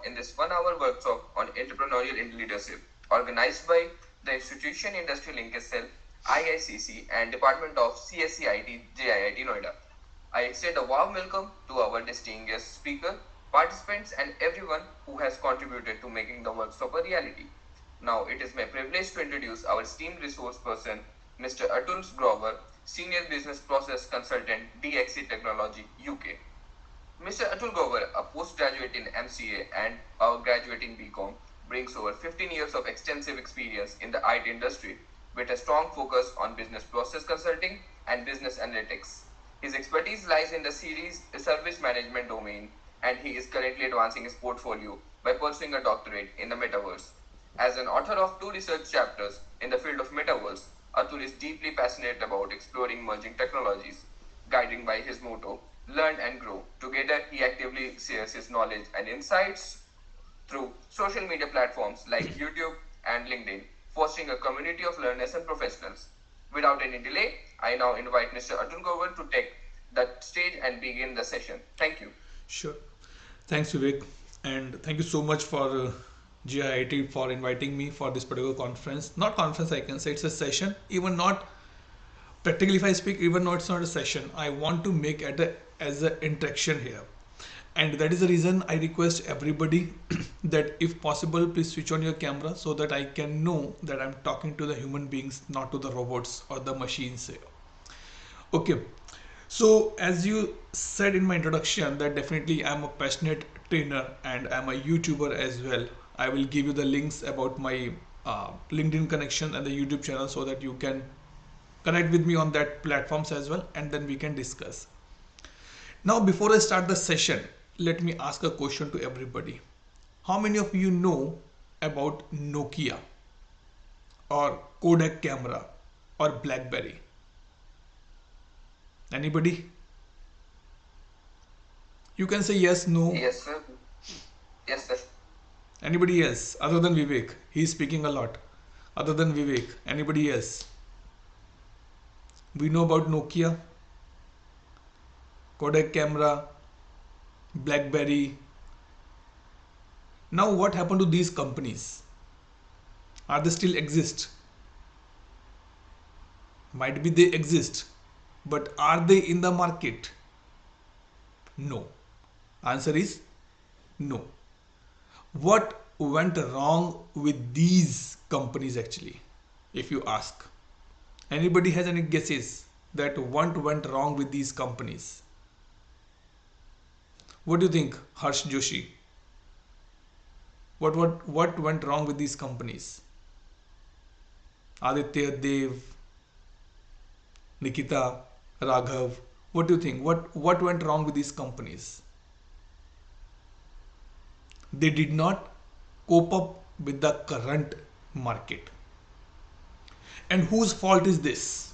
in this 1 hour workshop on entrepreneurial in leadership, organized by the Institution Industry Linkage Cell, IICC, and Department of CSCIT, JIIT Noida. I extend a warm welcome to our distinguished speaker, participants, and everyone who has contributed to making the workshop a reality. Now, it is my privilege to introduce our esteemed resource person, Mr. Atul Grover, Senior Business Process Consultant, DXC Technology, UK. Mr. Atul Grover, a postgraduate in MCA and a graduate in BCom, brings over 15 years of extensive experience in the IT industry with a strong focus on business process consulting and business analytics. His expertise lies in the series service management domain, and he is currently advancing his portfolio by pursuing a doctorate in the metaverse. As an author of 2 research chapters in the field of metaverse, Atul is deeply passionate about exploring emerging technologies, guided by his motto, learn and grow. Together, he actively shares his knowledge and insights through social media platforms like YouTube and LinkedIn, fostering a community of learners and professionals. Without any delay, I now invite Mr. Atul Grover to take the stage and begin the session. Thank you. Sure. Thanks, Vivek. And thank you so much for JIIT for inviting me for this particular conference. Not conference, I can say it's a session. Even not practically, if I speak, even though it's not a session, I want to make it as an interaction here. And that is the reason I request everybody that if possible, please switch on your camera so that I can know that I'm talking to the human beings, not to the robots or the machines here. Okay. So as you said in my introduction that definitely I'm a passionate trainer and I'm a YouTuber as well. I will give you the links about my LinkedIn connection and the YouTube channel so that you can connect with me on that platforms as well, and then we can discuss. Now before I start the session, let me ask a question to everybody. How many of you know about Nokia or Kodak camera or BlackBerry? Anybody? You can say yes, no. Yes, sir. Yes, sir. Anybody else other than Vivek? He's speaking a lot. Other than Vivek, anybody else? We know about Nokia, Kodak camera, BlackBerry. Now what happened to these companies? Are they still exist? Might be they exist, but are they in the market? No. Answer is no. What went wrong with these companies actually? If you ask. Anybody has any guesses that what went wrong with these companies? What do you think, Harsh Joshi? What went wrong with these companies? Aditya, Dev, Nikita, Raghav. What do you think? What went wrong with these companies? They did not cope up with the current market. And whose fault is this?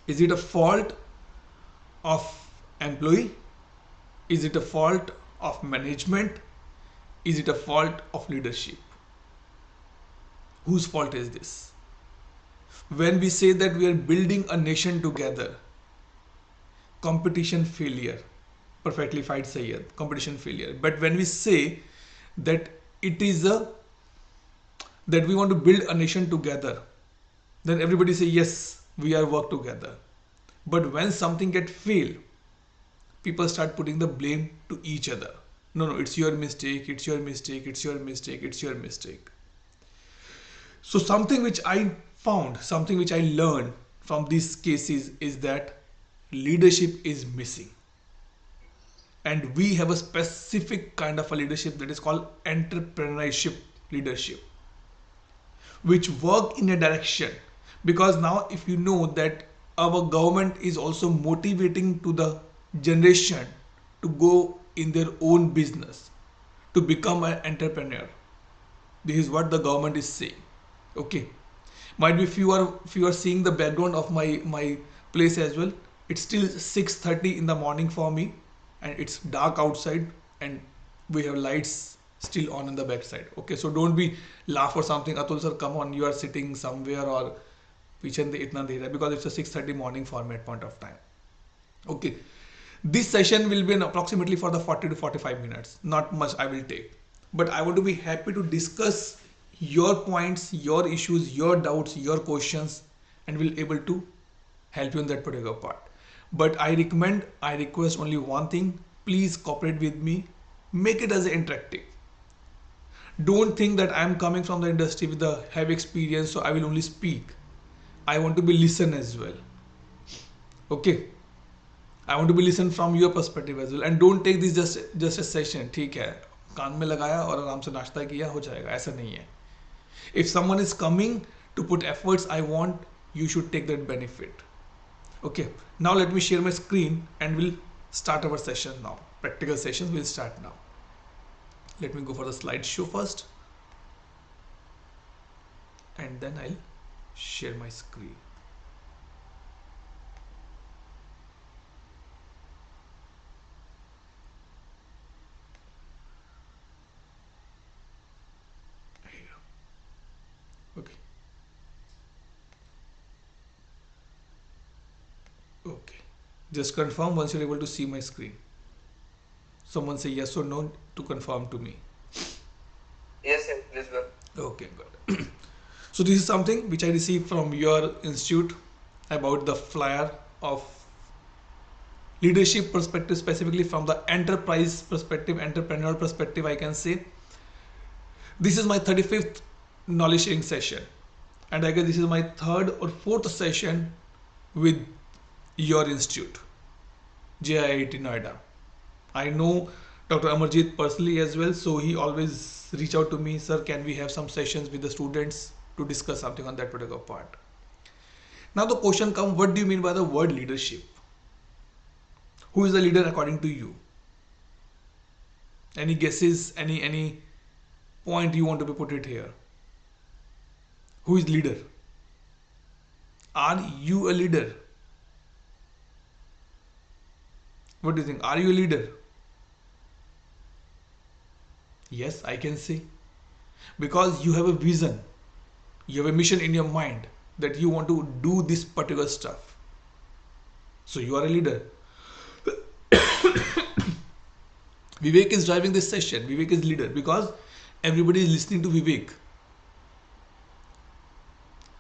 Is it a fault of employee? Is it a fault of management? Is it a fault of leadership? Whose fault is this? When we say that we are building a nation together, competition failure, perfectly fine Sayyid, competition failure. But when we say that it is that we want to build a nation together, then everybody say yes, we are work together. But when something get fail, people start putting the blame to each other. No, it's your mistake, it's your mistake, it's your mistake, it's your mistake. So something which I found, something which I learned from these cases is that leadership is missing. And we have a specific kind of a leadership that is called entrepreneurship leadership, which work in a direction. Because now if you know that our government is also motivating to the generation to go in their own business, to become an entrepreneur. This is what the government is saying. Okay. Might be if you are seeing the background of my place as well, it's still 6:30 in the morning for me and it's dark outside and we have lights still on in the backside. Okay, so don't be laugh or something. Atul sir, come on, you are sitting somewhere or piche itna dera, because it's a 6:30 morning for me at point of time. Okay. This session will be in approximately for the 40 to 45 minutes. Not much I will take. But I want to be happy to discuss your points, your issues, your doubts, your questions, and will able to help you in that particular part. But I request only one thing. Please cooperate with me. Make it as interactive. Don't think that I'm coming from the industry with a heavy experience, so I will only speak. I want to be listen as well. Okay. I want to be listen from your perspective as well, and don't take this just a session. ठीक है, कान में लगाया और आराम से नाश्ता किया हो जाएगा, ऐसा नहीं है. If someone is coming to put efforts, I want you should take that benefit. Okay, now let me share my screen and we'll start our session now. Practical sessions will start now. Let me go for the slideshow first, and then I'll share my screen. Okay. Okay. Just confirm once you're able to see my screen. Someone say yes or no to confirm to me. Yes, sir. Please go. Okay, good. So this is something which I received from your institute about the flyer of leadership perspective, specifically from the enterprise perspective, entrepreneurial perspective, I can say. This is my 35th knowledge sharing session, and I guess this is my third or fourth session with your institute, JIIT Noida. I know Dr. Amarjit personally as well, so he always reach out to me, sir, can we have some sessions with the students to discuss something on that particular part. Now the question comes, what do you mean by the word leadership? Who is the leader according to you? Any guesses, any point you want to be put it here? Who is leader? Are you a leader? What do you think? Are you a leader? Yes, I can say. Because you have a vision, you have a mission in your mind that you want to do this particular stuff. So you are a leader. Vivek is driving this session. Vivek is leader because everybody is listening to Vivek.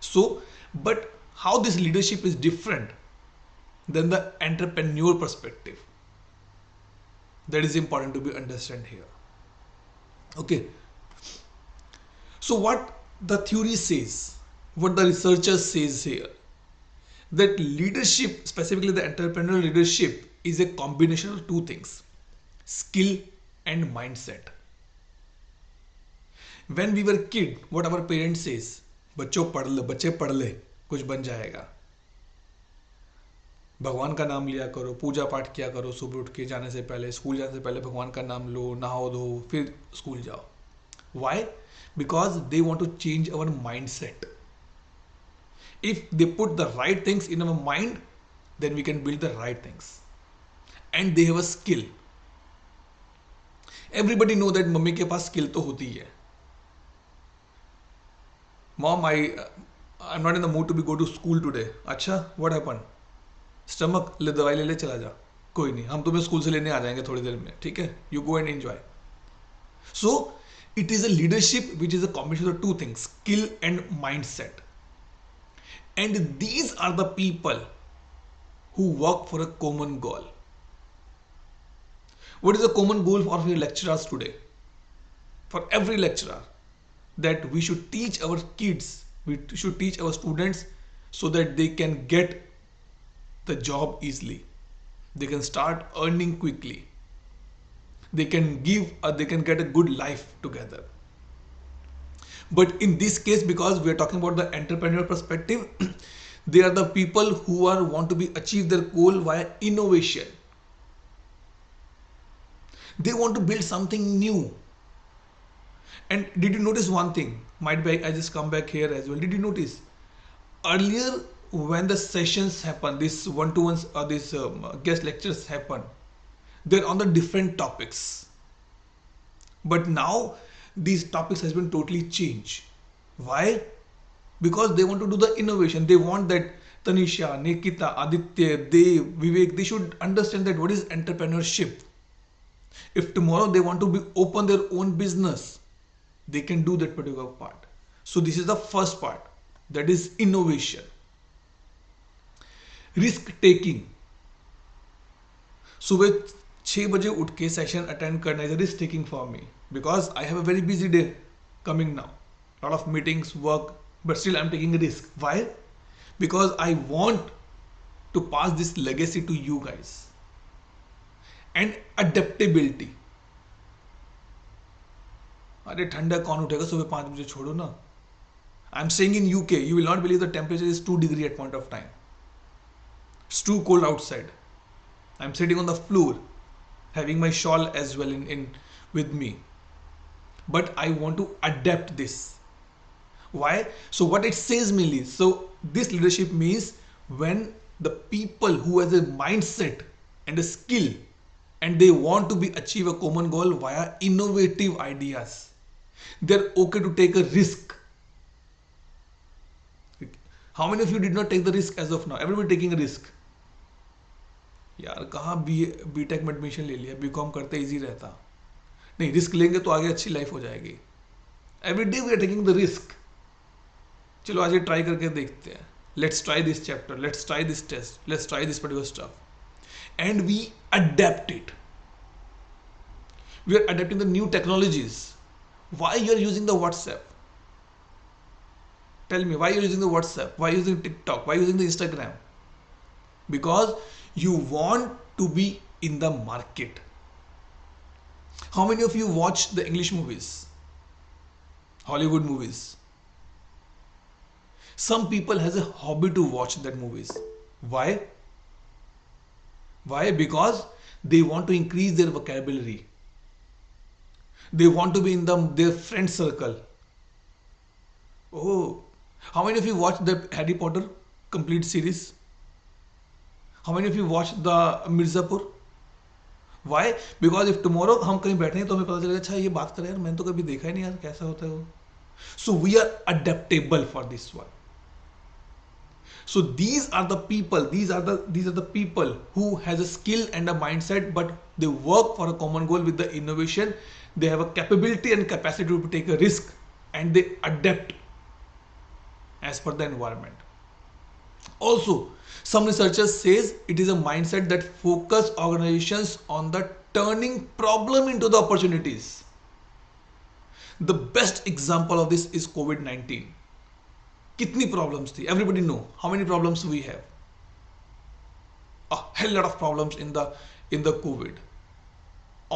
So, but how this leadership is different than the entrepreneur perspective? That is important to be understand here. Okay. So what the theory says, what the researchers says here, that leadership, specifically the entrepreneurial leadership, is a combination of two things: skill and mindset. When we were kid, what our parents says, बच्चों पढ़ ले, बच्चे पढ़ ले, कुछ बन जाएगा. भगवान का नाम लिया करो, पूजा पाठ किया करो, सुबह उठ के जाने से पहले, स्कूल जाने से पहले भगवान का नाम लो, नहाओ धो, फिर स्कूल जाओ. Why? Because they want to change our mindset. If they put the right things in our mind, then we can build the right things. And they have a skill. Everybody know that mummy के पास skill तो होती है. Mom, I'm not in the mood to go to school today. अच्छा, what happened? Stomach, ले दवाई ले चला जा. कोई नहीं, हम तुम्हें स्कूल से लेने आ जाएंगे थोड़ी देर में, ठीक है? You go and enjoy. So it is a leadership which is a combination of two things: skill and mindset. And these are the people who work for a common goal. What is the common goal for your lecturers today? For every lecturer, that we should teach our kids, we should teach our students so that they can get the job easily. They can start earning quickly. They can they can get a good life together. But in this case, because we are talking about the entrepreneur perspective, they are the people who want to achieve their goal via innovation. They want to build something new. And did you notice one thing? Might be I just come back here as well. Did you notice earlier when the sessions happen, this one-to-ones or this guest lectures happen, they're on the different topics. But now these topics has been totally changed. Why? Because they want to do the innovation. They want that Tanisha, Nikita, Aditya, Dev, Vivek, they should understand that what is entrepreneurship. If tomorrow they want to be open their own business, they can do that particular part. So this is the first part, that is innovation. Risk taking. सुबह 6 बजे उठ के session attend करना is risk taking for me because I have a very busy day coming now. Lot of meetings, work, but still I'm taking a risk. Why? Because I want to pass this legacy to you guys. And adaptability. अरे ठंडा कौन उठेगा सुबह 5 बजे, छोड़ो ना. I'm staying in UK. You will not believe the temperature is 2 degrees at point of time. It's too cold outside. I'm sitting on the floor, having my shawl as well in with me. But I want to adapt this. Why? So what it says mainly, so this leadership means when the people who has a mindset and a skill and they want to be achieve a common goal via innovative ideas, they're okay to take a risk. How many of you did not take the risk as of now? Everybody taking a risk. यार कहाँ BTech में admission ले लिया, BCom करते easy रहता. नहीं, risk लेंगे तो आगे अच्छी लाइफ हो जाएगी. Every day we are taking the risk. चलो आज ये ट्राई करके देखते हैं. Let's try this chapter, let's try this test, let's try this particular stuff, and we adapt it. We are adapting the new technologies. Why you are using the WhatsApp? Tell me, why you are using the WhatsApp? Why using TikTok? Why using the Instagram? Because you want to be in the market. How many of you watch the English movies, Hollywood movies? Some people has a hobby to watch that movies. Why? Because they want to increase their vocabulary. They want to be in their friend circle. Oh, how many of you watched the Harry Potter complete series? How many of you watch the Mirzapur? Why? Because if tomorrow हम कहीं बैठे हैं तो हमें पता चलेगा, अच्छा ये बात करे यार, मैंने तो कभी देखा ही नहीं यार, कैसा होता है वो. So we are adaptable for this one. So these are the people who has a skill and a mindset, but they work for a common goal with the innovation. They have a capability and capacity to take a risk, and they adapt as per the environment. Also, some researchers says it is a mindset that focus organizations on the turning problem into the opportunities. The best example of this is COVID-19. कितनी problems थी? Everybody know how many problems we have. A hell lot of problems in the COVID.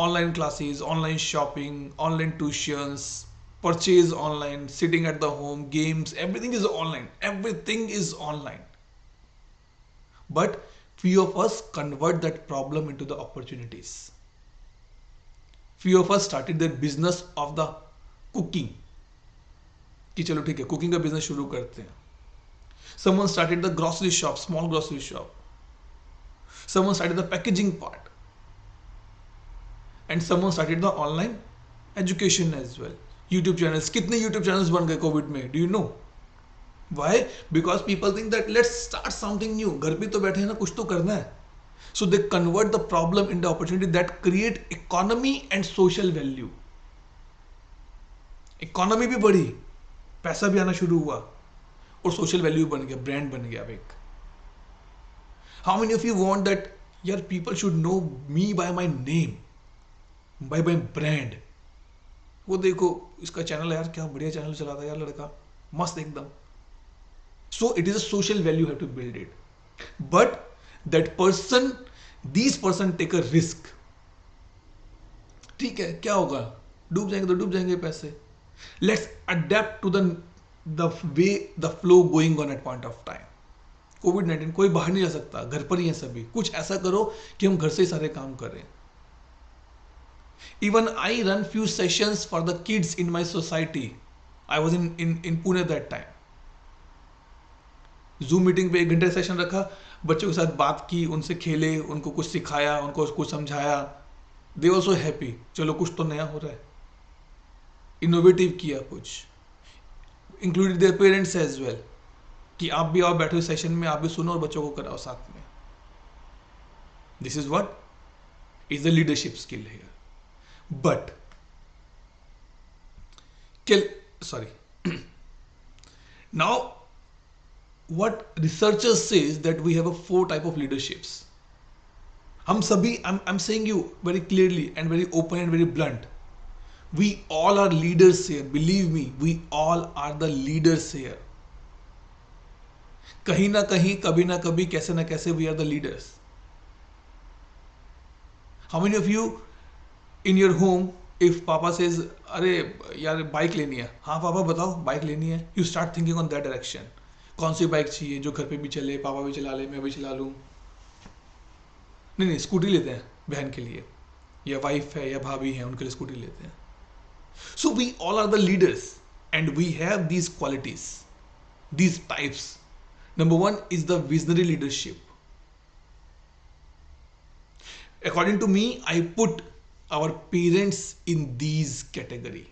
Online classes, online shopping, online tuitions, purchase online, sitting at the home, games, everything is online. Everything is online. But few of us convert that problem into the opportunities. Few of us started their business of the cooking. कि चलो ठीक है, cooking का business शुरू करते हैं. Someone started the grocery shop, small grocery shop. Someone started the packaging part. And someone started the online education as well. YouTube channels. कितने YouTube channels बन गए कोविड में? Do you know? Why? Because people think that let's start something new. घर पे तो बैठे हैं ना, कुछ तो करना है. So they convert the problem into opportunity that create economy and social value. Economy भी बढ़ी, पैसा भी आना शुरू हुआ, और social value बन गया, brand बन गया एक. How many of you want that यार people should know me by my name, by my brand? वो देखो इसका चैनल है यार, क्या बढ़िया चैनल चलाता है यार लड़का, मस्त एकदम. So it is a social value, you have to build it. But these person take a risk. ठीक है, क्या होगा? डूब जाएंगे तो डूब जाएंगे पैसे. Let's adapt to the way the flow going on at point of time. COVID-19 कोई बाहर नहीं जा सकता, घर पर ही है सभी. कुछ ऐसा करो कि हम घर से ही सारे काम करें. Even I run few sessions for the kids in my society. I was in Pune that time. Zoom meeting पे 1 घंटे सेशन रखा, बच्चों के साथ बात की, उनसे खेले, उनको कुछ सिखाया, उनको कुछ समझाया. दे ऑल्सो हैप्पी, चलो कुछ तो नया हो रहा है, इनोवेटिव किया कुछ. Included their parents as well. कि आप भी आओ, बैठो सेशन में, आप भी सुनो और बच्चों को कराओ साथ में. This is what is the leadership skill here. But sorry, now what researchers says that we have a 4 type of leaderships. हम सभी, I'm saying you very clearly and very open and very blunt, we all are leaders here. Believe me, we all are the leaders here. कहीं ना कहीं, कभी ना कभी, कैसे ना कैसे we are the leaders. How many of you in your home, if papa says अरे यार बाइक लेनी है, हाँ पापा बताओ बाइक लेनी है, you start thinking on that direction. कौन सी बाइक चाहिए जो घर पे भी चले, पापा भी चला ले, मैं भी चला लूँ. नहीं, स्कूटी लेते हैं बहन के लिए, या वाइफ है या भाभी है उनके लिए स्कूटी लेते हैं. So we all are the leaders and we have these qualities, these types. Number 1 is the visionary leadership. According to me, I put our parents in these category.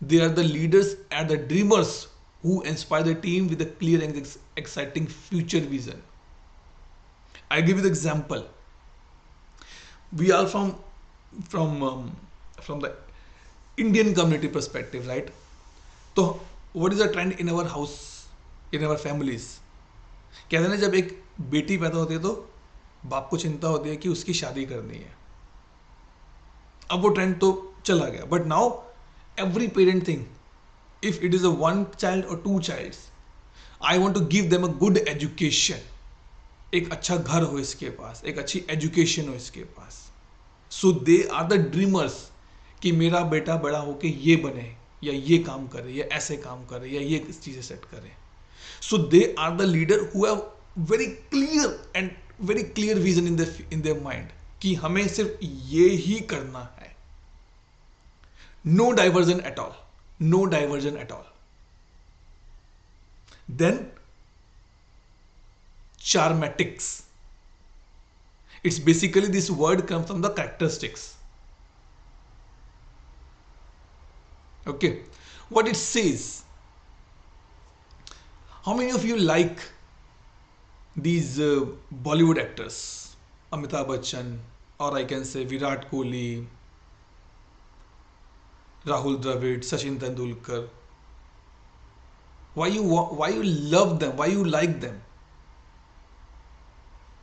They are the leaders and the dreamers who inspire the team with a clear and exciting future vision. I give you the example. We are from the Indian community perspective, right? So what is the trend in our house, in our families? कहते हैं ना, जब एक बेटी पैदा होती है तो बाप को चिंता होती है कि उसकी शादी करनी है. अब वो ट्रेंड तो चला गया, but now every parent think if it is a 1 child or 2 childs, I want to give them a good education. एक अच्छा घर हो इसके पास, एक अच्छी एजुकेशन हो इसके पास. सो दे आर द ड्रीमर्स कि मेरा बेटा बड़ा होके ये बने, या ये काम करे, या ऐसे काम करे, या ये चीजें सेट करे. So they are the leader who have very clear and very clear vision in their mind कि हमें सिर्फ ये ही करना है. No diversion at all, no diversion at all. Then charmatics. It's basically, this word comes from the characteristics. Okay, what it says, how many of you like these Bollywood actors, Amitabh Bachchan, or I can say Virat Kohli, Rahul Dravid, Sachin Tendulkar? Why you love them, why you like them?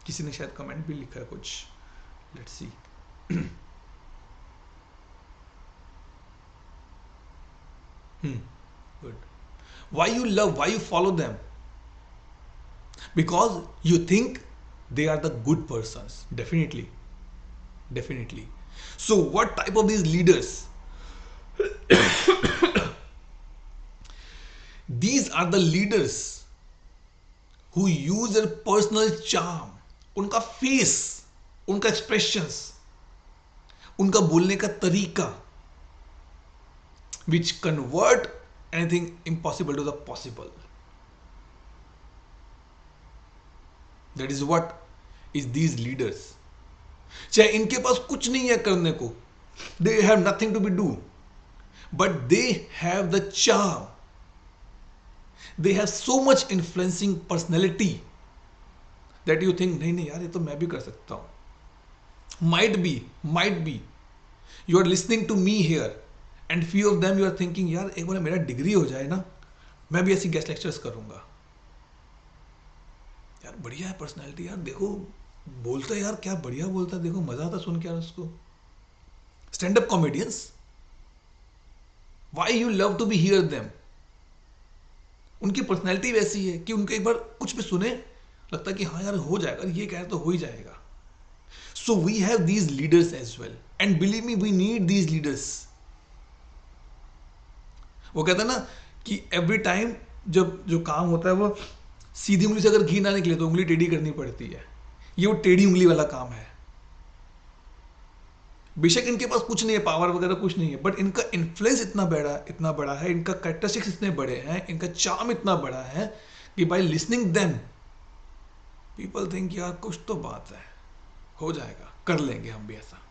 किसी ने शायद comment भी लिखा है कुछ. Let's see. Good. Why you love, why you follow them? Because you think they are the good persons. Definitely. So what type of these leaders? These are the leaders who use their personal charm, उनका face, उनका expressions, उनका बोलने का तरीका, which convert anything impossible to the possible. That is what is these leaders. चाहे इनके पास कुछ नहीं है करने को, they have nothing to be do, but they have the charm. They have so much influencing personality that you think नहीं यार ये तो मैं भी कर सकता हूँ. Might be you are listening to me here and few of them you are thinking यार एक बार मेरा डिग्री हो जाए ना, मैं भी ऐसी गेस्ट लेक्चर्स करूंगा. यार बढ़िया है पर्सनैलिटी, यार देखो बोलता है, यार क्या बढ़िया बोलता है, देखो मजा आता सुन के यार उसको. Stand up comedians, why you love to be hear them. उनकी पर्सनैलिटी वैसी है कि उनको एक बार कुछ भी सुने लगता है कि हाँ यार हो जाएगा, ये कह रहे तो हो ही जाएगा. So we have these leaders as well and believe me we need these leaders. वो कहता है ना कि एवरी टाइम जब जो काम होता है वो सीधी उंगली से अगर घी ना निकले तो उंगली टेढ़ी करनी पड़ती है. ये वो टेढ़ी उंगली वाला काम है. बेशक इनके पास कुछ नहीं है, पावर वगैरह कुछ नहीं है, बट इनका इन्फ्लुएंस इतना बड़ा है, इनका कैरेक्टरिस्टिक्स इतने बड़े हैं, इनका चार्म इतना बड़ा है कि by listening them people think यार कुछ तो बात है, हो जाएगा, कर लेंगे हम भी ऐसा.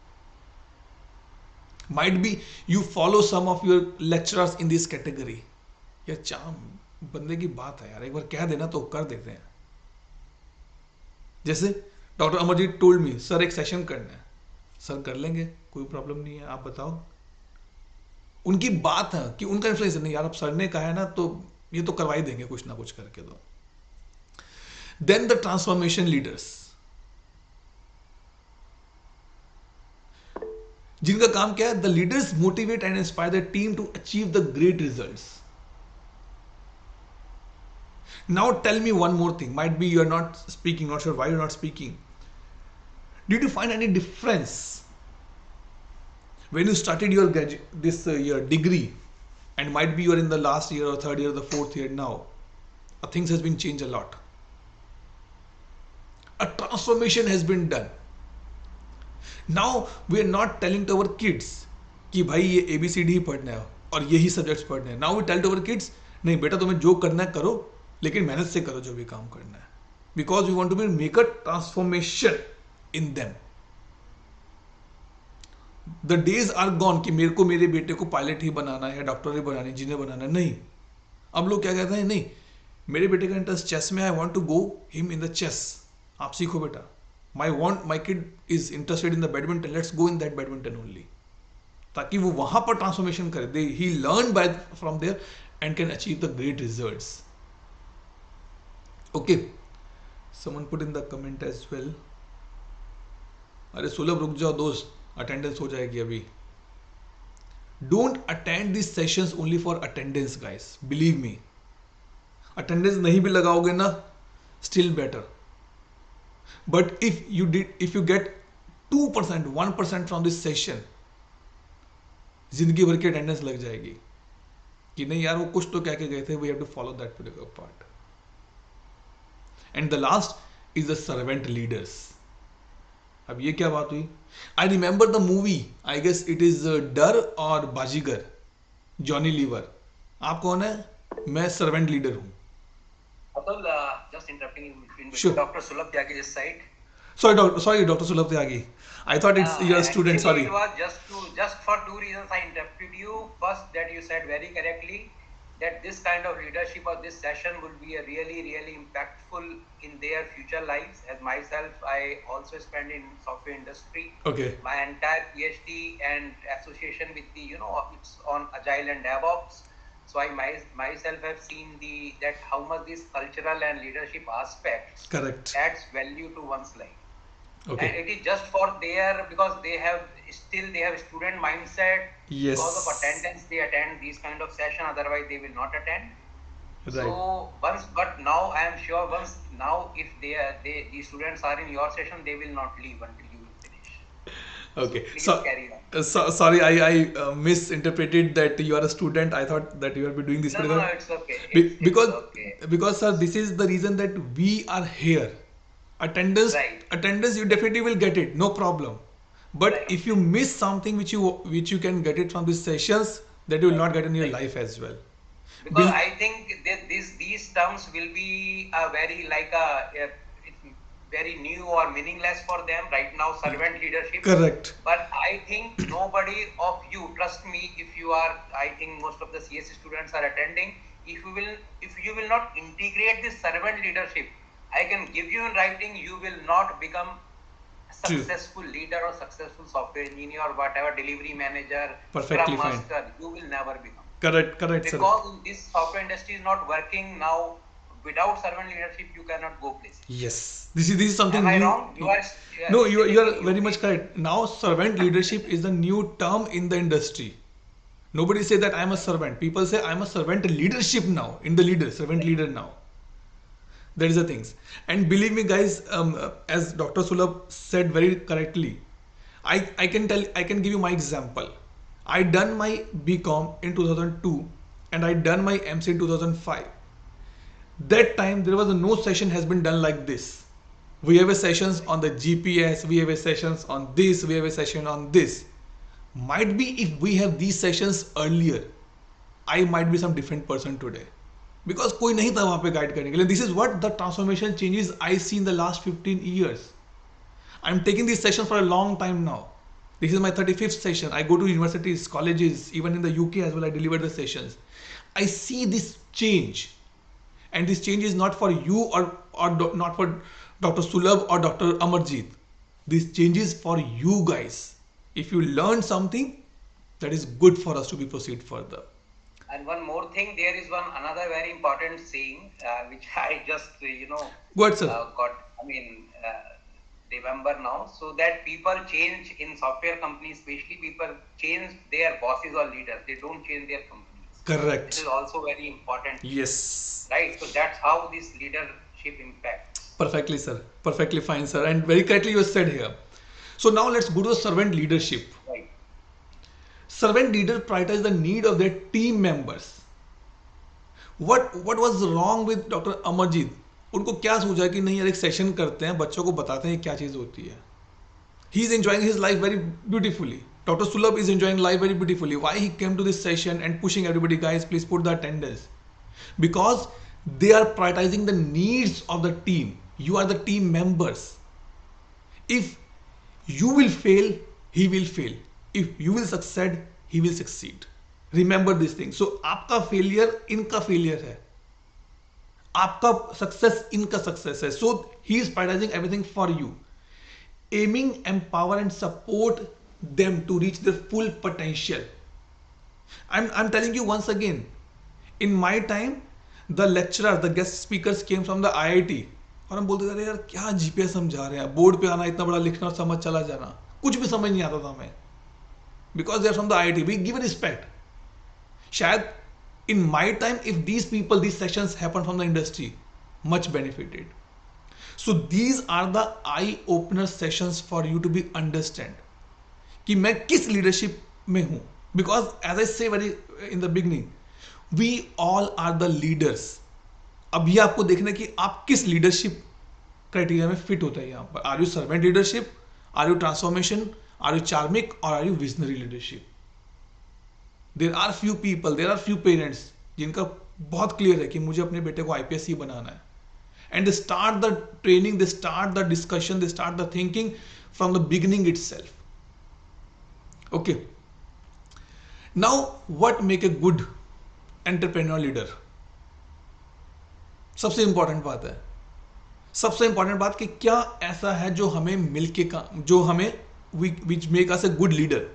Might be you follow some of your lecturers in this category. यार चार्म बंदे की बात है यार, एक बार कह देना तो कर देते हैं. जैसे doctor Amarjeet told me, sir एक सेशन करना है. सर कर लेंगे, कोई प्रॉब्लम नहीं है, आप बताओ. उनकी बात है कि उनका इन्फ्लुएंस नहीं यार, अब सर ने कहा है ना तो ये तो करवा ही देंगे कुछ ना कुछ करके. दो देन द ट्रांसफॉर्मेशन लीडर्स, जिनका काम क्या है, the leaders motivate and inspire the team to achieve the great results. Now tell me one more thing. Might be you're not speaking, not sure why you're not speaking. Did you find any difference when you started your your degree, and might be you're in the last year or third year or the fourth year now? Things has been changed a lot. A transformation has been done. Now we are not telling to our kids कि भाई ये ABCD ही पढ़ना है और यही subjects पढ़ने हैं. Now we tell to our kids, नहीं बेटा तुम्हें जो करना है करो, लेकिन मेहनत से करो जो भी काम करना है. Because we want to make a transformation in them. The days are gone कि मेरे को मेरे बेटे को पायलट ही बनाना है, डॉक्टर ही बनाना है, इंजीनियर बनाना है. नहीं, अब लोग क्या कहते हैं, नहीं मेरे बेटे का इंटरेस्ट चेस में, I want to go him in the chess. आप सीखो बेटा. My kid is interested in the badminton, let's go in that badminton only. ताकि वो वहां पर ट्रांसफॉर्मेशन करे. They he learn by from there and can achieve the great results. Okay, someone put in the comment as well. अरे सुलभ रुक जाओ दोस्त, attendance हो जाएगी अभी. Don't attend this sessions only for attendance guys, believe me. Attendance नहीं भी लगाओगे ना, still better. But if you get 2%, 1% from this session, जिंदगी भर की अटेंडेंस लग जाएगी कि नहीं यार वो कुछ तो कह के गए थे. We have to follow that particular part. And the last is the servant leaders. अब ये क्या बात हुई? I remember the movie, I guess it is Darr और बाजीगर, जॉनी लीवर. आप कौन है? मैं सर्वेंट लीडर हूं. Just interrupting you between Sure. Dr. Sulabh Tyagi this side. Sorry, Dr. Sulabh Tyagi. I thought it's your student. Sorry. It was just for two reasons I interrupted you. First, that you said very correctly that this kind of leadership or this session will be a really, really impactful in their future lives. As myself, I also spent in software industry. Okay. My entire PhD and association with the, it's on Agile and DevOps. So I myself have seen that how much this cultural and leadership aspects Correct. adds value to one's life. Okay. And it is just for because they have student mindset. Yes. Because of attendance, they attend these kind of session. Otherwise, they will not attend. Right. So but now I am sure if these students are in your session, they will not leave until you will finish. Okay. So please carry on. Sorry, I misinterpreted that you are a student. I thought that you will be doing this. No, it's okay. Because it's okay. Because sir, this is the reason that we are here. Attendance, Right. attendance, you definitely will get it, no problem. But Right. if you miss something which you can get it from these sessions, that you will not get in your life as well. Because I think that these terms will be it's very new or meaningless for them right now. Servant leadership. Correct. But I think nobody of you, trust me, if you are, I think most of the CS students are attending. If you will not integrate this servant leadership, I can give you in writing, you will not become a successful leader or successful software engineer or whatever, delivery manager, Perfectly Scrum fine. Master. You will never become. Correct, sir. Because this software industry is not working now. Without servant leadership, you cannot go places. Yes, this is something Am I new. wrong? No, you are very much correct. Now servant leadership is the new term in the industry. Nobody say that I am a servant. People say I am a servant leadership now. In the leader, servant leader now. That is the things. And believe me, guys, as Dr. Sulabh said very correctly, I can give you my example. I done my BCom in 2002 and I done my MC in 2005. That time there was no session has been done like this. We have a sessions on the GPS, we have a sessions on this, we have a session on this. Might be if we have these sessions earlier, I might be some different person today. Because कोई नहीं था वहाँ पे guide करने के लिए. This is what the transformation changes I see in the last 15 years. I'm taking this session for a long time now. This is my 35th session. I go to universities, colleges, even in the UK as well, I deliver the sessions. I see this change And this change is not for you or not for Dr. Sulabh or Dr. Amarjeet. This change is for you guys. If you learn something, that is good for us to be proceed further. And one more thing, there is one another very important saying which I just Go ahead, sir. Remember now. So that people change in software companies, especially people change their bosses or leaders. They don't change their companies. Correct. This is also very important. Yes. Right. So that's how this leadership impacts. Perfectly, sir. Perfectly fine, sir. And very correctly you said here. So now let's go to the servant leadership. Right. Servant leaders prioritize the need of their team members. What was wrong with Dr. Amarjeet? उनको क्या सोचा कि नहीं यार एक session करते हैं, बच्चों को बताते हैं क्या चीज़ होती है. He is enjoying his life very beautifully. Dr. Sulabh is enjoying life very beautifully. Why he came to this session and pushing everybody, guys, please put the attendance. Because they are prioritizing the needs of the team. You are the team members. If you will fail, he will fail. If you will succeed, he will succeed. Remember this thing. So आपका failure इनका failure है. आपका success इनका success है. So he is prioritizing everything for you. Aiming, empower and support them to reach their full potential. I'm telling you once again, in my time, the lecturers, the guest speakers came from the IIT. और हम बोलते थे यार क्या GPS समझा रहे हैं, board पे आना, इतना बड़ा लिखना और समझ चला जाना, कुछ भी समझ नहीं आता था हमें. Because they are from the IIT, we give respect. शायद in my time, if these people, these sessions happen from the industry, much benefited. So these are the eye-opener sessions for you to be understand कि मैं किस leadership में हूँ. Because as I say very in the beginning, we all are the leaders. अब ये आपको देखना है कि आप किस leadership criteria में fit होता है यहाँ पर. Are you servant leadership? Are you transformation? Are you charmic? Or are you visionary leadership? There are few people, there are few parents जिनका बहुत clear है कि मुझे अपने बेटे को IPS ही बनाना है. And they start the training, they start the discussion, they start the thinking from the beginning itself. Okay. Now, what make a good entrepreneurial leader? सबसे इंपॉर्टेंट बात है, सबसे इंपॉर्टेंट बात कि क्या ऐसा है जो हमें मिलके का, जो हमें which make us a good leader.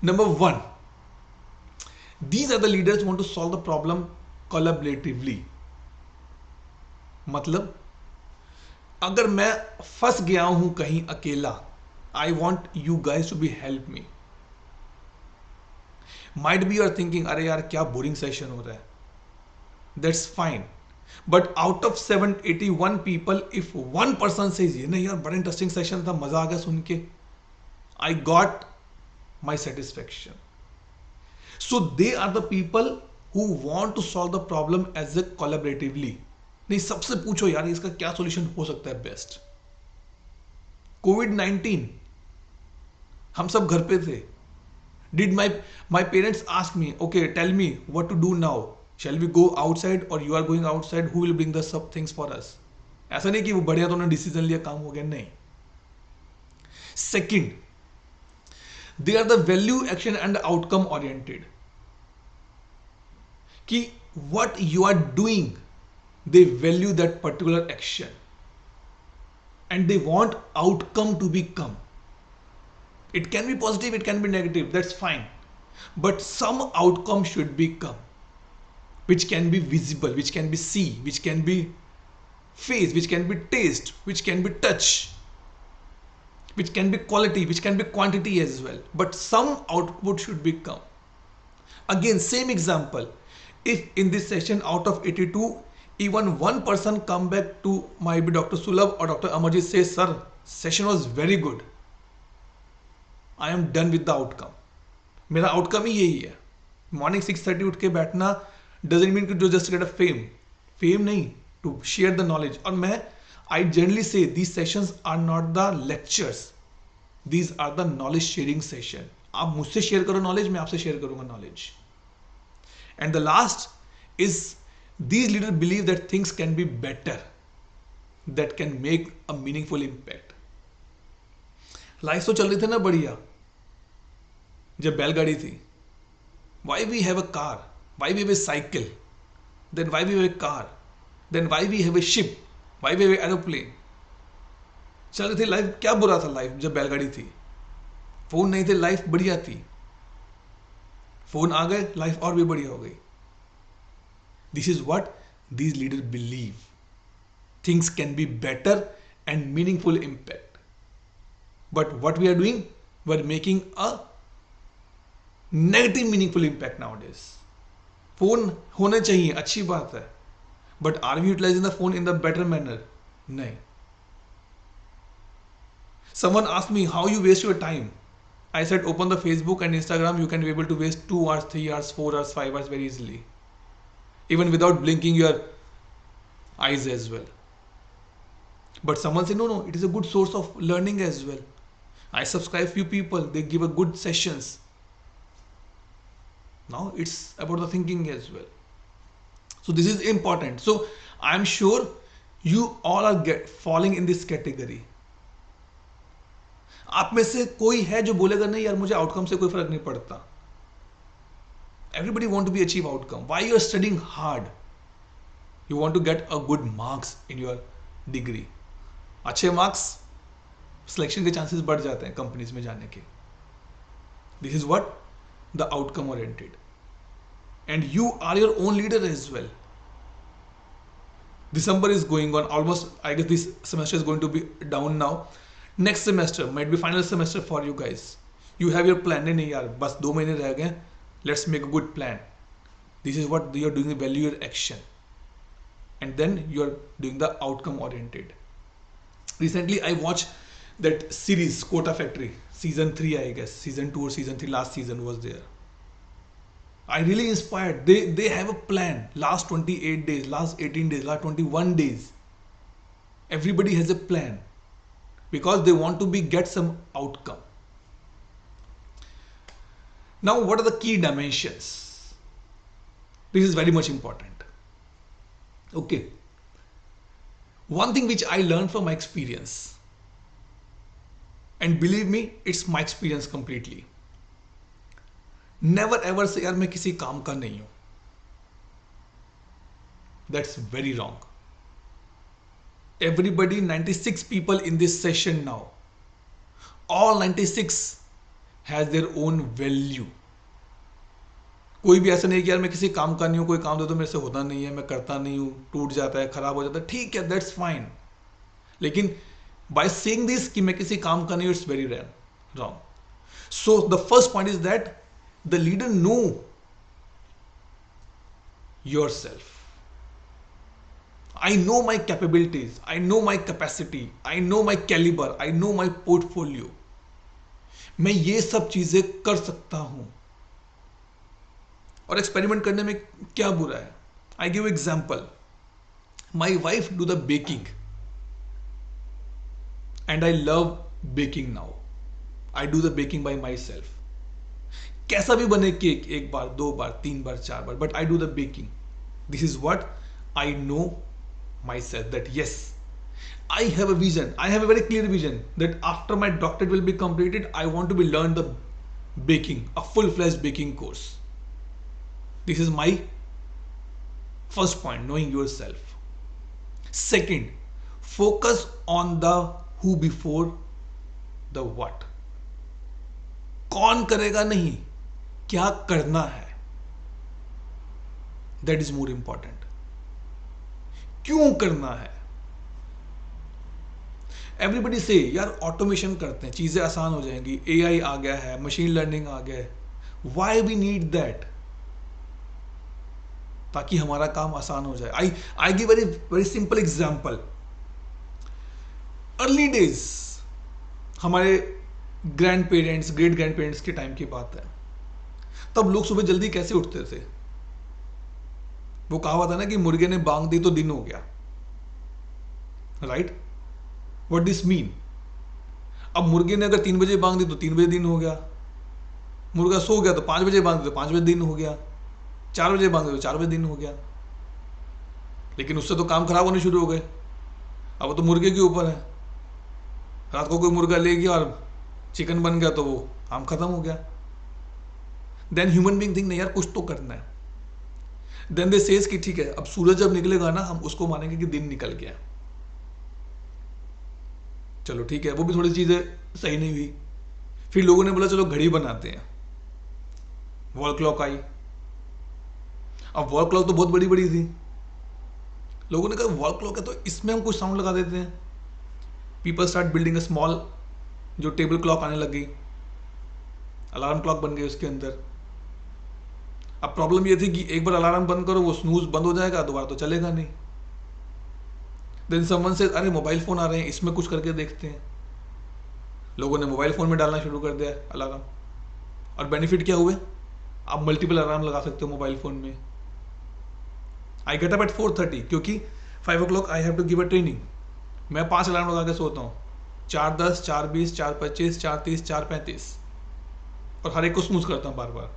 Number one, these are the leaders who want to solve the problem collaboratively. मतलब अगर मैं फंस गया हूं कहीं अकेला, I want you guys to be help me. Might be you are thinking अरे यार क्या बोरिंग सेशन हो रहा है. That's fine. But out of 781 people, if one person says ये नहीं यार बड़ा इंटरेस्टिंग सेशन था, मजा आ गया सुन के, I got my satisfaction. So they are the people who want to solve the problem as a collaboratively. नहीं सबसे पूछो यार इसका क्या सॉल्यूशन हो सकता है बेस्ट. COVID-19 हम सब घर पे थे. Did my parents ask me, okay, tell me what to do now? Shall we go outside or you are going outside? Who will bring the sub things for us? ऐसा नहीं कि वो बढ़िया तो उन्होंने डिसीजन लिया काम हो गया, नहीं. Second, they are the value, action and outcome oriented. कि what you are doing, they value that particular action and they want outcome to become. It can be positive, it can be negative, that's fine, but some outcome should become, which can be visible, which can be see, which can be face, which can be taste, which can be touch, which can be quality, which can be quantity as well, but some output should become. Again, same example, if in this session out of 82 even one person come back to maybe Dr. Sulabh or Dr. Amarjeet says, sir, session was very good, I am done with the outcome. मेरा outcome ही यही है. Morning 6:30 उठ के बैठना doesn't mean to just get a fame नहीं, to share the knowledge. और मैं I generally say these sessions are not the lectures, these are the knowledge sharing session. आप मुझसे share करो knowledge, मैं आपसे share करूँगा knowledge. And the last is these leaders believe that things can be better, that can make a meaningful impact. Life तो चल रही थी ना बढ़िया जब बैलगाड़ी थी. Why we have a car? Why we have a cycle? Then why we have a car? Then why we have a ship, why we have aeroplane. चल रही थी लाइफ, क्या बुरा था लाइफ जब बैलगाड़ी थी, फोन नहीं थे, लाइफ बढ़िया थी. फोन आ गए, लाइफ और भी बढ़िया हो गई. This is what these leaders believe. Things can be better and meaningful impact. But what we are doing, we're making a negative meaningful impact nowadays. Phone होना चाहिए, अच्छी बात है, but are we utilizing the phone in the better manner? नहीं. Someone asked me how you waste your time. I said open the Facebook and Instagram, you can be able to waste 2 hours, 3 hours, 4 hours, 5 hours very easily, even without blinking your eyes as well. But someone say no, it is a good source of learning as well. I subscribe few people, they give a good sessions. Now it's about the thinking as well. So this is important. So I'm sure you all are falling in this category. आप में से कोई है जो बोलेगा नहीं यार मुझे आउटकम से कोई फर्क नहीं पड़ता. Everybody want to be achieve outcome. Why you are studying hard? You want to get a good marks in your degree. अच्छे marks सिलेक्शन के चांसेस बढ़ जाते हैं कंपनीज में जाने के. This is what the outcome oriented. And you are your own leader as well. December is going on almost. I guess this semester is going to be down now. Next semester might be final semester for you guys. You have your plan. नहीं यार बस 2 महीने रह गए. Let's make a good plan. This is what you are doing. Value your action. And then you are doing the outcome oriented. Recently I watched that series Quota Factory season 3, I guess season 2 or season 3, last season was there. I really inspired. They have a plan. Last 28 days, last 18 days, last 21 days, everybody has a plan because they want to get some outcome. Now what are the key dimensions? This is very much important. Okay, one thing which I learned from my experience, and believe me, it's my experience completely. Never ever say यार मैं किसी काम का नहीं हूं. That's very wrong. Everybody, 96 people in this session now, all 96 has their own value. कोई भी ऐसा नहीं कि यार मैं किसी काम का नहीं हूं, कोई काम दो तो मेरे से होता नहीं है, मैं करता नहीं हूं, टूट जाता है, खराब हो जाता है, ठीक है, दैट्स फाइन. लेकिन बाय सेइंग दिस कि मैं किसी काम का नहीं हूं, it's very wrong. So the first point is that the leader no yourself. I know my capabilities, I know my capacity, I know my caliber, I know my portfolio. मैं ये सब चीजें कर सकता हूं. और एक्सपेरिमेंट करने में क्या बुरा है? I give example. My wife do the baking and I love baking now. I do the baking by my self. कैसा भी बने cake, 1 bar 2 bar 3 bar 4 bar, but I do the baking. This is what I know my self, that yes I have a vision. I have a very clear vision that after my doctorate will be completed, I want to be learn the baking, a full-fledged baking course. This is my first point, knowing yourself. Second, focus on the who before the what. कौन करेगा नहीं, क्या करना है. That is more important. क्यों करना है. Everybody से यार ऑटोमेशन करते हैं, चीजें आसान हो जाएंगी, एआई आ गया है, मशीन लर्निंग आ गया है. Why we need that? ताकि हमारा काम आसान हो जाए. I give very very simple example. Early days, हमारे grand parents, great grand parents के टाइम की बात है. तब लोग सुबह जल्दी कैसे उठते थे? वो कहावत है ना कि मुर्गे ने बांग दी तो दिन हो गया. राइट? What this mean? अब मुर्गे ने अगर 3 बजे बांग दी तो 3 बजे दिन हो गया. मुर्गा सो गया तो 5 बजे बांग दी तो 5 बजे दिन हो गया. 4 बजे बांग दी तो 4 बजे दिन हो गया. लेकिन उससे तो काम खराब होने शुरू हो गए. अब तो मुर्गे के ऊपर है. रात को कोई मुर्गा ले गया और चिकन बन गया तो वो काम खत्म हो गया. देन ह्यूमन बीइंग थिंक नहीं यार कुछ तो करना है. देन दे सेज कि ठीक है, अब सूरज जब निकलेगा ना हम उसको मानेंगे कि दिन निकल गया। चलो ठीक है, वो भी थोड़ी चीजें सही नहीं हुई। फिर लोगों ने बोला चलो घड़ी बनाते हैं, वॉल क्लॉक आई। अब वॉल क्लॉक तो बहुत बड़ी बड़ी थी, लोगों ने कहा वॉल क्लॉक है तो इसमें हम कुछ साउंड लगा देते हैं। People start building a small जो टेबल क्लॉक आने लगी, अलार्म क्लॉक बन गई उसके अंदर। अब प्रॉब्लम ये थी कि एक बार अलार्म बंद करो वो स्नूज बंद हो जाएगा, दोबारा तो चलेगा नहीं। देन समवन से अरे मोबाइल फोन आ रहे हैं, इसमें कुछ करके देखते हैं। लोगों ने मोबाइल फोन में डालना शुरू कर दिया अलार्म, और बेनिफिट क्या हुए, आप मल्टीपल अलार्म लगा सकते हो मोबाइल फोन में। आई गेट अप एट 4:30 क्योंकि 5 o'clock I have to give a training. मैं 5 अलार्म लगा के सोता हूँ, 4:10, 4:20, 4:25, 4:30, 4:35, और हर एक को स्नूज करता हूँ बार बार।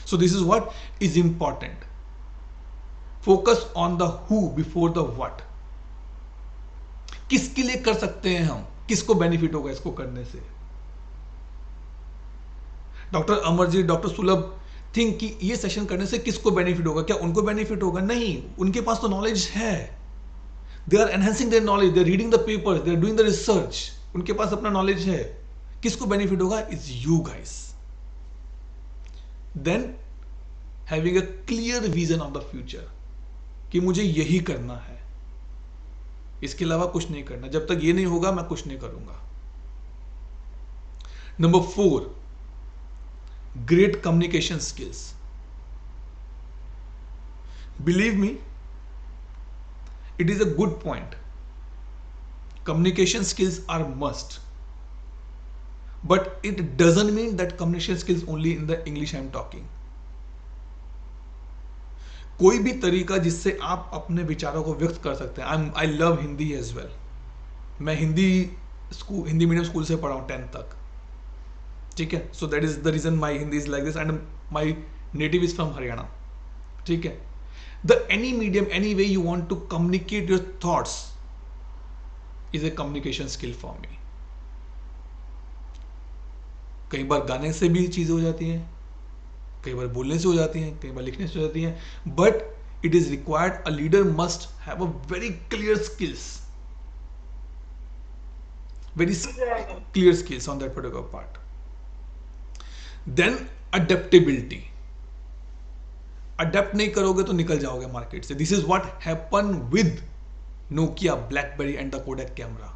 So this is what is important, focus on the who before the what. किसके लिए कर सकते हैं हम, किसको बेनिफिट होगा इसको करने से। डॉक्टर अमरजीत, डॉक्टर सुलभ थिंक कि ये सेशन करने से किसको बेनिफिट होगा, क्या उनको बेनिफिट होगा? नहीं, उनके पास तो नॉलेज है, they are enhancing their knowledge, they are reading the papers, they are doing the research, उनके पास अपना नॉलेज है। किसको बेनिफिट होगा? Is you guys. Then having a clear vision of the future कि मुझे यही करना है, इसके अलावा कुछ नहीं करना। जब तक ये नहीं होगा मैं कुछ नहीं करूंगा। Number 4, great communication skills. Believe me, it is a good point. Communication skills are must, but it doesn't mean that communication skills only in the English I am talking. कोई भी तरीका जिससे आप अपने विचारों को व्यक्त कर सकते हैं। I love Hindi as well. मैं हिंदी मीडियम स्कूल से पढ़ा हूँ 10th तक, ठीक है। So that is the reason my Hindi is like this, and my native is from Haryana, ठीक है। The any medium, any way you want to communicate your thoughts is a communication skill for me. कई बार गाने से भी चीजें हो जाती हैं, कई बार बोलने से हो जाती हैं, कई बार लिखने से हो जाती हैं, but it is required, a leader must have a very clear skills, very clear skills on that particular part. Then adaptability. Adapt नहीं करोगे तो निकल जाओगे मार्केट से। This is what happen with Nokia, BlackBerry and the Kodak camera.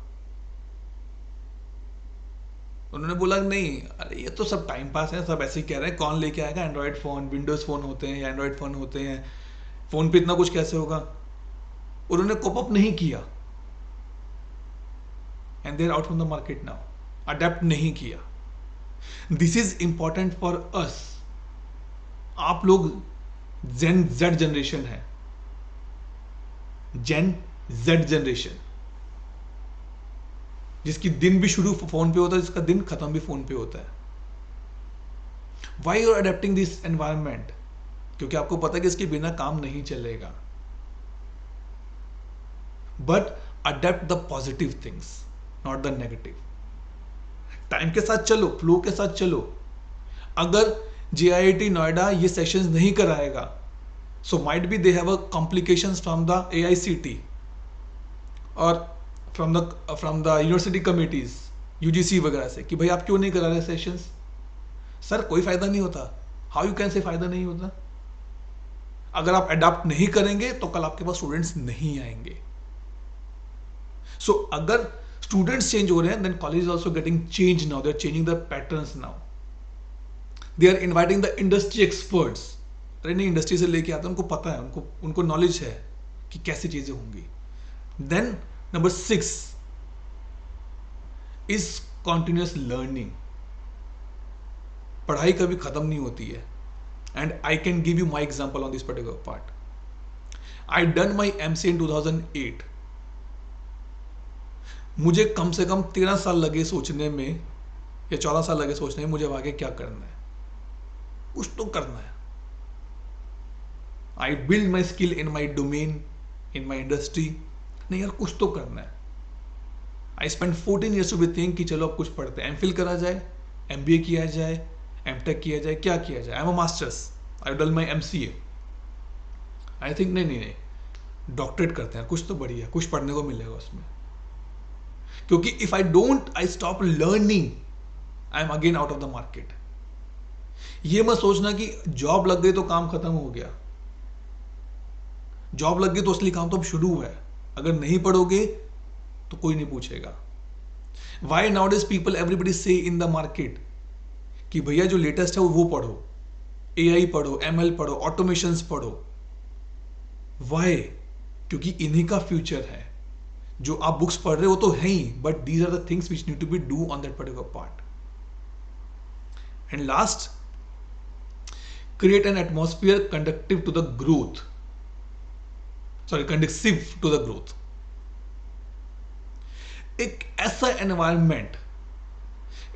उन्होंने बोला नहीं, अरे ये तो सब टाइम पास है, सब ऐसे ही कह रहे हैं, कौन लेके आएगा एंड्रॉइड फोन, विंडोज फोन होते हैं या एंड्रॉइड फोन होते हैं, फोन पे इतना कुछ कैसे होगा। उन्होंने कोप अप नहीं किया and they are out from the market now. Adapt नहीं किया। This is important for us. आप लोग जेन जेड जनरेशन है, जेन जेड जनरेशन, जिसकी दिन भी शुरू फोन पे होता है, जिसका दिन खत्म भी फोन पे होता है। Why you are adapting this environment? क्योंकि आपको पता है कि इसके बिना काम नहीं चलेगा। But adapt the positive things, not the negative. Time के साथ चलो, फ्लो के साथ चलो। अगर JIIT नोएडा ये सेशंस नहीं कराएगा, so might be they have a complications from the AICT और from the university committees, UGC वगैरह से, कि भाई आप क्यों नहीं करा रहे सेशंस। सर कोई फायदा नहीं होता। हाउ यू कैन से फायदा नहीं होता? अगर आप अडॉप्ट नहीं करेंगे तो कल आपके पास स्टूडेंट्स नहीं आएंगे। सो अगर स्टूडेंट्स चेंज हो रहे हैं, then college is also getting change now, they are changing the patterns now, they are inviting the industry experts. अरे नहीं, इंडस्ट्री से लेके आते हैं, उनको पता है, उनको नॉलेज है कि कैसी चीजें होंगी। Then number 6 is continuous learning. पढ़ाई कभी खत्म नहीं होती है, and I can give you my example on this particular part. I done my MCA in 2008। मुझे कम से कम 13 साल लगे सोचने में, या 14 साल लगे सोचने में, मुझे आगे क्या करना है, कुछ तो करना है। I build my skill in my domain, in my industry. नहीं यार, कुछ तो करना है। I spend 14 years to be think कि चलो अब कुछ पढ़ते हैं, MPhil करा जाए, MBA किया जाए, MTech किया जाए, क्या किया जाए। I am a masters, I done my MCA, I think नहीं नहीं नहीं, डॉक्टरेट करते हैं, कुछ तो बढ़िया, कुछ पढ़ने को मिलेगा उसमें। क्योंकि if I don't, I stop learning, I am again out of the market. ये मत सोचना कि जॉब लग गई तो काम खत्म हो गया। जॉब लग गई तो असली काम तो अब शुरू है। अगर नहीं पढ़ोगे तो कोई नहीं पूछेगा। वाई नाउडेज पीपल एवरीबडी से इन द मार्केट कि भैया जो लेटेस्ट है वो पढ़ो, एआई पढ़ो, एमएल पढ़ो, ऑटोमेशंस पढ़ो। वाई? क्योंकि इन्हीं का फ्यूचर है। जो आप बुक्स पढ़ रहे हो तो है ही, but these are the things which need to be do on that particular part. And last, create an atmosphere conducive to the growth, conducive to the growth। एक ऐसा environment,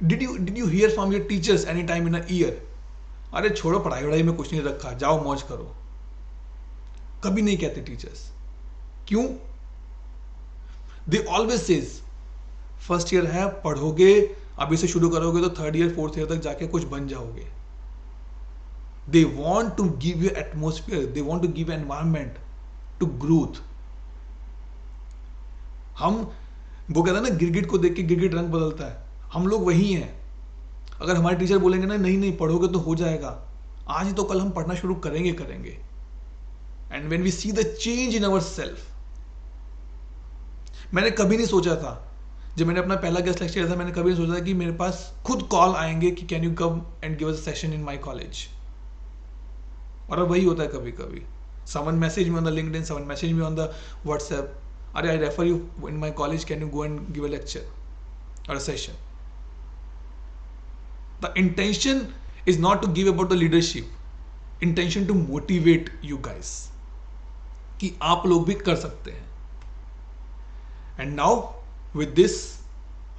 did you here from your teachers any time in a year, अरे छोड़ो पढ़ाई वढ़ाई में कुछ नहीं रखा, जाओ मौज करो? कभी नहीं कहते टीचर्स। क्यों? They always says first year है, पढ़ोगे, अभी से शुरू करोगे तो थर्ड ईयर फोर्थ ईयर तक जाके कुछ बन जाओगे। They want to give you atmosphere, they want to give environment to growth। हम वो कहते हैं ना, गिरगिट को देख के गिरगिट रंग बदलता है, हम लोग वही हैं। अगर हमारे टीचर बोलेंगे ना नहीं नहीं पढ़ोगे तो हो जाएगा, आज ही तो कल हम पढ़ना शुरू करेंगे। And when we see the change in our self, मैंने कभी नहीं सोचा था, जब मैंने अपना पहला गेस्ट लेक्चर था, मैंने कभी नहीं सोचा था कि मेरे पास खुद कॉल आएंगे कि can you come and give us a session in my college. और अब वही होता है कभी कभी, someone message me on the LinkedIn, someone message me on the WhatsApp, अरे I refer you in my college, can you go and give a lecture और a session. The intention is not to give about the leadership, intention to motivate you guys कि आप लोग भी कर सकते हैं। And now with this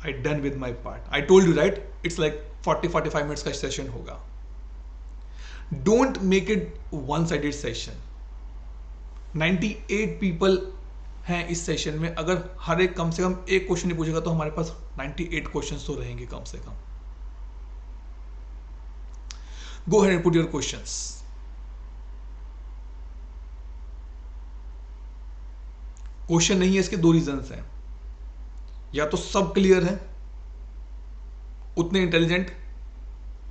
I done with my part. I told you right, it's like 40-45 minutes का session होगा। Don't make it one-sided session। 98 people हैं इस सेशन में, अगर हर एक कम से कम एक क्वेश्चन नहीं पूछेगा तो हमारे पास 98 क्वेश्चंस तो रहेंगे कम से कम। Go ahead and put your questions। Question नहीं है, इसके दो रीजंस हैं, या तो सब क्लियर है, उतने इंटेलिजेंट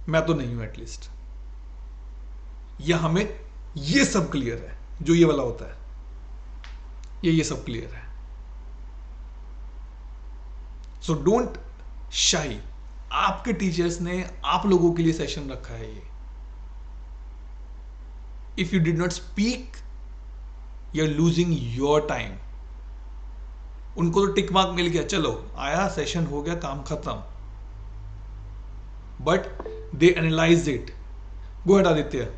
मैं तो नहीं हूं एटलीस्ट, या हमें ये सब क्लियर है, जो ये वाला होता है, ये सब क्लियर है। So don't shy. आपके टीचर्स ने आप लोगों के लिए सेशन रखा है ये। If you did not speak, you are losing your time. उनको तो टिक मार्क मिल गया, चलो आया, सेशन हो गया, काम खत्म, but they analyse it. Go ahead Aditya.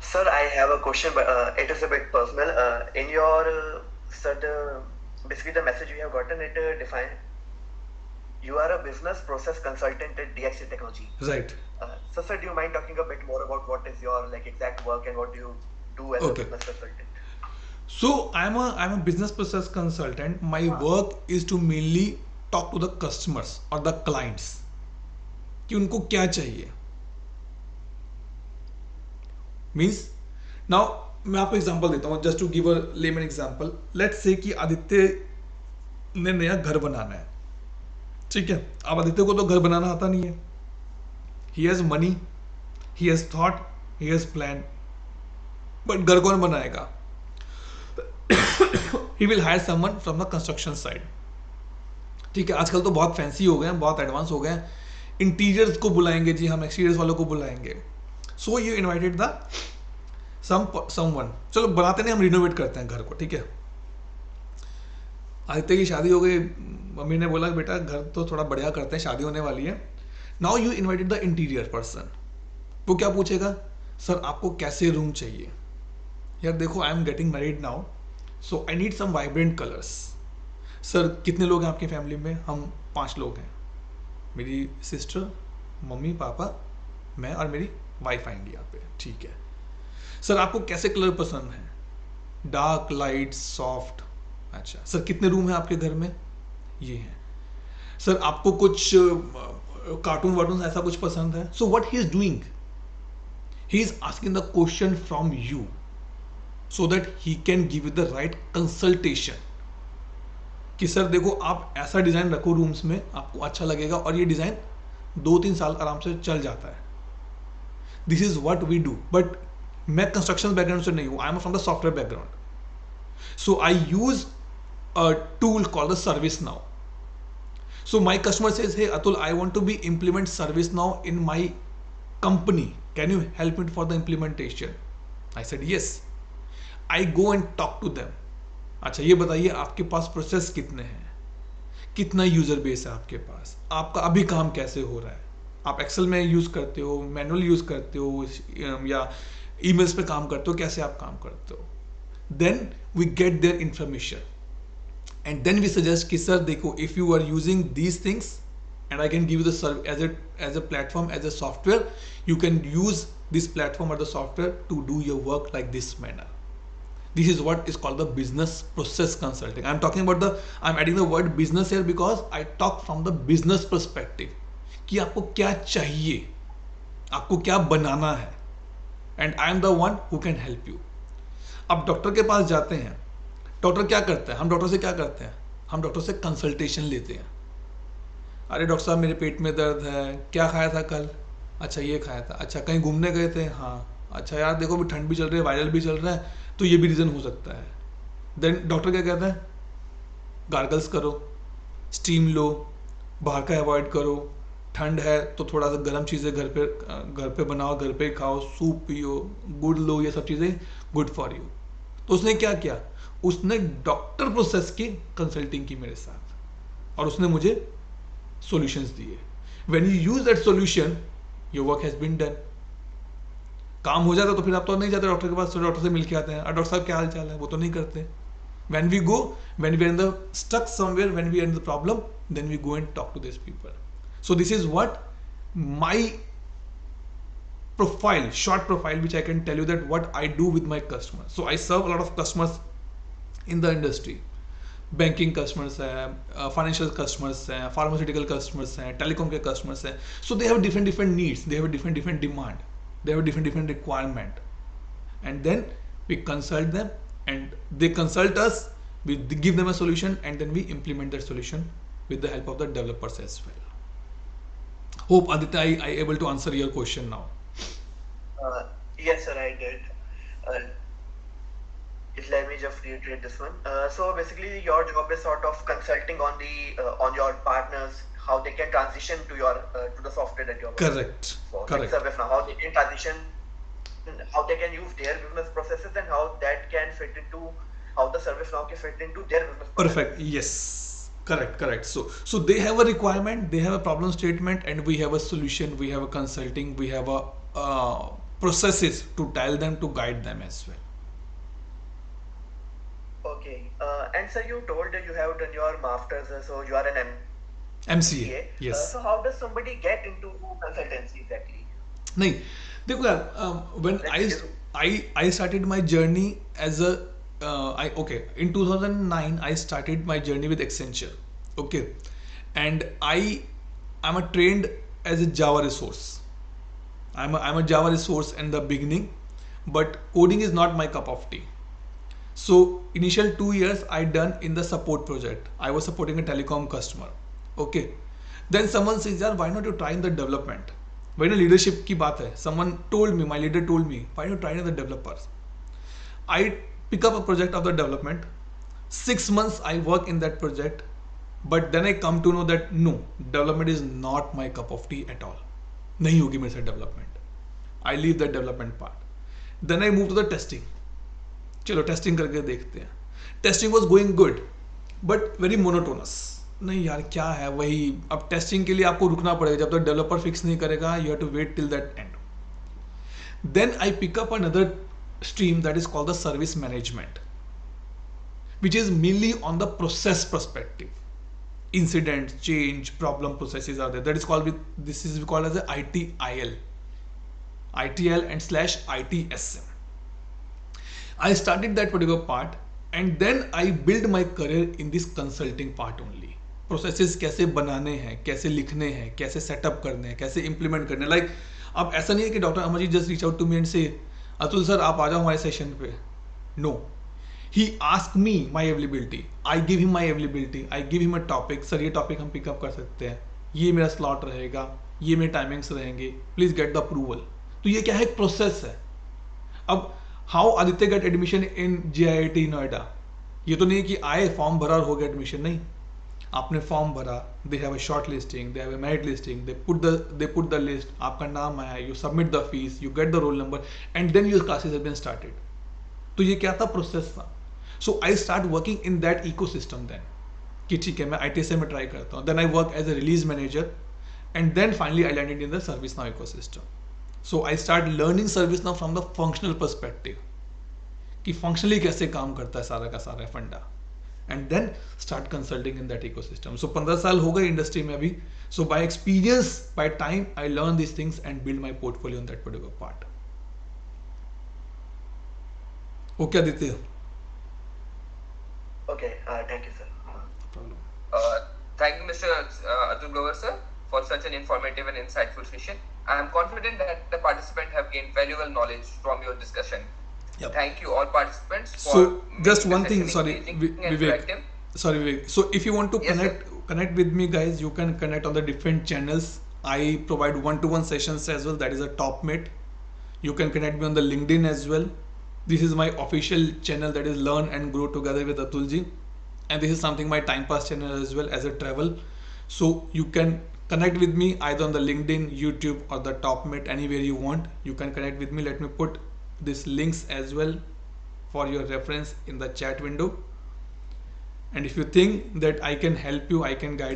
Sir, I have a question, but it is a bit personal. In your basically the message you have gotten, it defined you are a business process consultant at DXC Technology. Right. So, sir, do you mind talking a bit more about what is your exact work and what do you do as a business consultant? So I'm a business process consultant. My work is to mainly talk to the customers or the clients कि उनको क्या चाहिए। Means now मैं आपको example देता हूँ, just to give a lemon example. Let's say कि आदित्य ने नया घर बनाना है, ठीक है। अब आदित्य को तो घर बनाना आता नहीं है। He has money, he has thought, he has plan, but घर कौन बनाएगा? He will hire someone from the construction side, ठीक है। आजकल तो बहुत फैंसी हो गए हैं, बहुत एडवांस हो गए हैं, इंटीरियर्स को बुलाएंगे जी हम, एक्सटीरियर्स वालों को बुलाएंगे। So you invited the someone, चलो बनाते नहीं, हम रिनोवेट करते हैं घर को, ठीक है। आदित्य की शादी हो गई, मम्मी ने बोला बेटा घर तो थोड़ा बढ़िया करते हैं, शादी होने वाली है। Now you invited the interior person. वो क्या पूछेगा? सर आपको कैसे रूम चाहिए? यार देखो I am getting married now, so I need some vibrant colours. Sir कितने लोग हैं आपकी फैमिली में? हम 5 लोग हैं, मेरी सिस्टर, मम्मी पापा, मैं और मेरी वाइफ आएंगी यहाँ पे, ठीक है। सर आपको कैसे कलर पसंद है? Dark, light, soft. अच्छा सर कितने रूम है आपके घर में? ये हैं। सर आपको कुछ कार्टून वार्टून ऐसा कुछ पसंद है? So what he is doing, He is asking the question from you so that he can give you the right consultation कि सर देखो आप ऐसा डिज़ाइन रखो रूम्स में, आपको अच्छा लगेगा और ये डिज़ाइन 2-3 साल आराम से चल जाता है. This is what we do. But मैं कंस्ट्रक्शन बैकग्राउंड से नहीं हूँ, I am from the software background. So I use a tool called the ServiceNow. So my customer says, hey Atul, I want to be implement ServiceNow in my company. Can you help me for the implementation? I said yes. I go and talk to them. अच्छा ये बताइए आपके पास process कितने हैं, कितना user base है आपके पास, आपका अभी काम कैसे हो रहा है, आप एक्सेल में यूज करते हो, मैनुअल यूज करते हो या ईमेल्स पे काम करते हो, कैसे आप काम करते हो. Then we get their information and then we suggest कि सर देखो if you are using these things and I can give you the as a platform, as a software, you can use this platform or the software to do your work like this manner. This is what is called the business process consulting. I'm adding the word business here because I talk from the business perspective कि आपको क्या चाहिए, आपको क्या बनाना है, and I am the one who can help you. अब doctor के पास जाते हैं, डॉक्टर क्या करता है, हम डॉक्टर से क्या करते हैं, हम डॉक्टर से कंसल्टेशन लेते हैं. अरे डॉक्टर साहब मेरे पेट में दर्द है, क्या खाया था कल, अच्छा ये खाया था, अच्छा कहीं घूमने गए थे, हाँ अच्छा यार देखो भी ठंड भी चल रही है, वायरल भी चल रहा है, तो ये भी रीज़न हो सकता है. देन डॉक्टर क्या कहता है, गार्गल्स करो, स्टीम लो, बाहर का अवॉइड करो, ठंड है तो थोड़ा सा गर्म चीज़ें घर पे बनाओ, घर पे खाओ, सूप पियो, गुड़ लो, ये सब चीज़ें गुड फॉर यू. तो उसने क्या किया, उसने डॉक्टर प्रोसेस की कंसल्टिंग की मेरे साथ और उसने मुझे सॉल्यूशंस दिए. When you use that solution your work has been done. काम हो जाता तो फिर आप तो नहीं जाते डॉक्टर के पास, तो डॉक्टर से मिल के आते हैं, और डॉक्टर साहब क्या हाल चाल है, वो तो नहीं करते. When we are in the stuck somewhere, when we are in the problem, then we go and talk to this people. So this is what my profile, short profile, which I can tell you that what I do with my customers. So I serve a lot of customers in the industry. Banking customers हैं, financial customers हैं, pharmaceutical customers हैं, telecom के customers हैं. So they have different needs, they have different demand, they have different requirement, and then we consult them and they consult us. We give them a solution and then we implement that solution with the help of the developers as well. Hope Aditya I able to answer your question now. Yes, sir, I did. Let me just reiterate this one. So basically, your job is sort of consulting on your partners, how they can transition to the software that you're working Correct. for. Correct. Service now, how they can transition, how they can use their business processes, and how that can fit into how the service now can fit into their business processes. Perfect. Yes. Correct. So they have a requirement, they have a problem statement, and we have a solution. We have a consulting. We have a processes to tell them, to guide them as well. Okay. And sir, you told that you have done your masters, so you are an MCA. Yes. So how does somebody get into consultancy exactly? नहीं देखो यार, when I started my journey as a in 2009 I started my journey with Accenture. Okay, and I'm a trained as a Java resource. I'm a Java resource in the beginning, but coding is not my cup of tea. So initial 2 years I done in the support project. I was supporting a telecom customer. Okay, then someone says, "Yaar, why not you try in the development?" When leadership की बात है, someone told me, my leader told me, "Why not try in the developers?" I pick up a project of the development. 6 months I work in that project, but then I come to know that no, development is not my cup of tea at all. नहीं होगी मेरे से development. I leave that development part. Then I move to the testing. चलो testing करके देखते हैं. Testing was going good but very monotonous. नहीं यार क्या है वही, अब टेस्टिंग के लिए आपको रुकना पड़ेगा जब तक डेवलपर फिक्स नहीं करेगा. You have to wait till that end. Then I pick up another stream that is called the service management, which is mainly on the process perspective. Incidents, change, problem processes are there. That is called this is called as a ITIL and /ITSM. I started that particular part and then I build my career in this consulting part only. Processes कैसे बनाने हैं, कैसे लिखने हैं, कैसे setup करने हैं, कैसे implement करने हैं. Like अब ऐसा नहीं है कि doctor Amar ji just reach out to me and say Atul sir आप आ जाओ हमारे सेशन पे. No, he ask me my availability, I give him my availability, I give him a topic, sir ये टॉपिक हम पिकअप कर सकते हैं, ये मेरा स्लॉट रहेगा, ये मेरे टाइमिंग्स रहेंगे, प्लीज गेट द अप्रूवल. तो ये क्या है, एक प्रोसेस है. अब how Aditya get admission in JIIT Noida, ये तो नहीं कि आए फॉर्म भरा और हो गया एडमिशन. नहीं, आपने फॉर्म भरा, they have a short listing, they have a merit listing, they put the list, आपका नाम आया, you submit the fees, you get the roll number and then your classes have been started. तो ये क्या था, process था. So I start working in that ecosystem then, कि ठीक है मैं ITSM में ट्राई करता हूँ, then I work as a release manager and then finally I landed in the ServiceNow ecosystem. So I start learning ServiceNow from the functional perspective, कि functionally कैसे काम करता है सारा का सारा फंडा, and then start consulting in that ecosystem. So 15 साल हो गए इंडस्ट्री में अभी. So by experience, by time, I learn this things and build my portfolio in that particular part. Okay Aditya. Okay, thank you, sir. Problem. Thank you, Mr. Atul Grover, sir, for such an informative and insightful session. I am confident that the participants have gained valuable knowledge from your discussion. Yep. Thank you, all participants, for So making just the one thing, session sorry, engaging and Vivek. interactive. Sorry Vivek. So if you want to Yes, connect with me, guys, you can connect on the different channels. I provide one-to-one sessions as well. That is a top mate. You can connect me on the LinkedIn as well. This is my official channel, that is Learn and Grow Together with Atulji, and this is something my time pass channel as well as a travel. So you can connect with me either on the LinkedIn, YouTube, or the top mate, anywhere you want. You can connect with me. Let me put these links as well for your reference in the chat window. And if you think that I can help you, I can guide